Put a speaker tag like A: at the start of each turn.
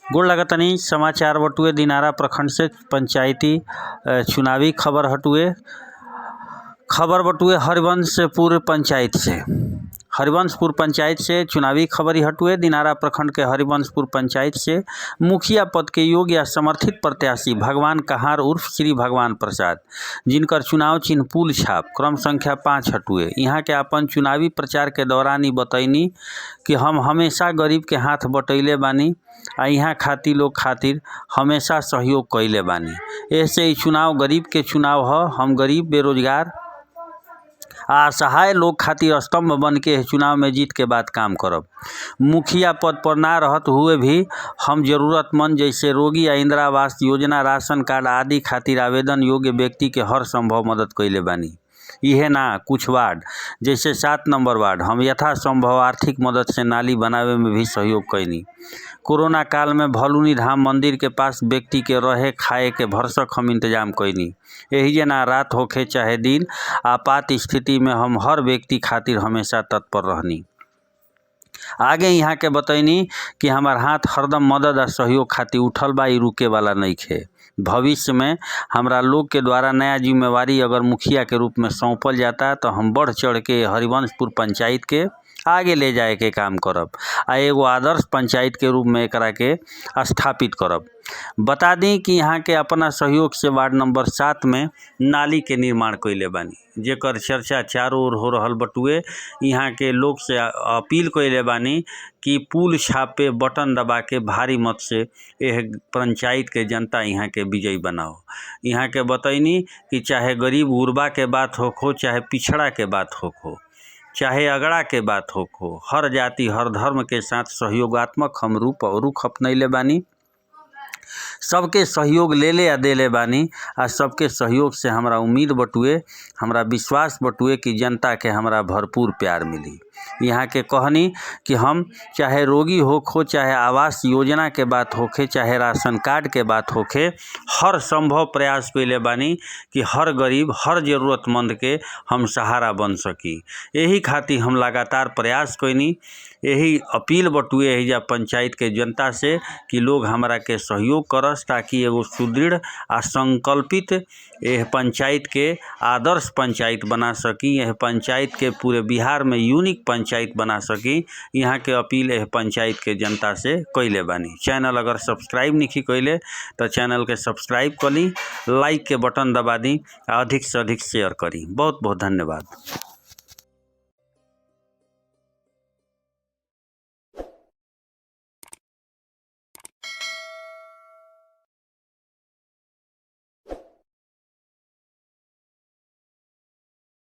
A: गोड़ लगतनी। समाचार बटुए दिनारा प्रखंड से पंचायती चुनावी खबर हटुए। खबर बटुए हरिवंशपुर पंचायत से चुनावी खबर ही हटुए। दिनारा प्रखंड के हरिवंशपुर पंचायत से मुखिया पद के योग्य या समर्थित प्रत्याशी भगवान कहार उर्फ श्री भगवान प्रसाद, जिनकर चुनाव चिन्ह पुल छाप क्रम संख्या 5 हटुए। यहाँ के अपन चुनावी प्रचार के दौरान ही बतैनी कि हम हमेशा गरीब के हाथ बटैले बानी आ यहाँ लोग खातिर हमेशा सहयोग कैले बानी। ऐसे ही चुनाव गरीब के चुनाव ह। हम गरीब, बेरोजगार आ असहाय लोग खातिर स्तंभ बन के चुनाव में जीत के बाद काम करब। मुखिया पद पर ना रहत हुए भी हम जरूरतमंद जैसे रोगी या इंदिरा आवास योजना, राशन कार्ड आदि खातिर आवेदन योग्य व्यक्ति के हर संभव मदद कैले बानी। इहे ना, कुछ वार्ड जैसे 7 नंबर वार्ड हम यथासंभव आर्थिक मदद से नाली बनावे में भी सहयोग कैनी। कोरोना काल में भलुनी धाम मंदिर के पास व्यक्ति के रहे खाए के भरसक हम इंतजाम कैनी। यही जना रात होखे चाहे दिन, आपात स्थिति में हम हर व्यक्ति खातिर हमेशा तत्पर रहनी। आगे यहाँ के बतैनी कि हमार हाथ हरदम मदद और सहयोग खातिर उठल बा, ई रुके वाला नइखे। भविष्य में हमरा लोग के द्वारा नया जिम्मेवारी अगर मुखिया के रूप में सौंपल जाता तो हम बढ़ चढ़ के हरिवंशपुर पंचायत के आगे ले जाए के काम करब आ एगो आदर्श पंचायत के रूप में एकरा के स्थापित करब। बता दी कि यहाँ के अपना सहयोग से वार्ड नंबर 7 में नाली के निर्माण कैले बानी, जेकर चर्चा चारों ओर हो रहल बटुए। यहाँ के लोग से अपील कैले बानी कि पुल छाप पे बटन दबा के भारी मत से यह पंचायत के जनता यहाँ के विजयी बनाओ। यहाँ के बतैनी कि चाहे गरीब गुरबा के बात हो, चाहे पिछड़ा के बात हो, चाहे अगड़ा के बात हो, हर जाति हर धर्म के साथ सहयोगात्मक हम रुख अपनैले बानी। सबके सहयोग ले आ देले बानी आ सबके सहयोग से हमरा उम्मीद बटुए, हमरा विश्वास बटुए कि जनता के हमरा भरपूर प्यार मिली। यहाँ के कहनी कि हम चाहे रोगी हो, चाहे आवास योजना के बात होखे, चाहे राशन कार्ड के बात होखे, हर संभव प्रयास कैले बानी कि हर गरीब हर जरूरतमंद के हम सहारा बन सकी। यही खातिर हम लगातार प्रयास कैनी। यही अपील बटुए एहिजा पंचायत के जनता से कि लोग हमरा के सहयोग करस, ताकि एगो सुदृढ़ आ संकल्पित यह पंचायत के आदर्श पंचायत बना सकी, यह पंचायत के पूरे बिहार में यूनिक पंचायत बना सकी। यहाँ के अपील यह पंचायत के जनता से कैले बानी। चैनल अगर सब्सक्राइब नहीं कैले तो चैनल के सब्सक्राइब करी, लाइक के बटन दबा दी, अधिक से अधिक शेयर करी। बहुत बहुत धन्यवाद।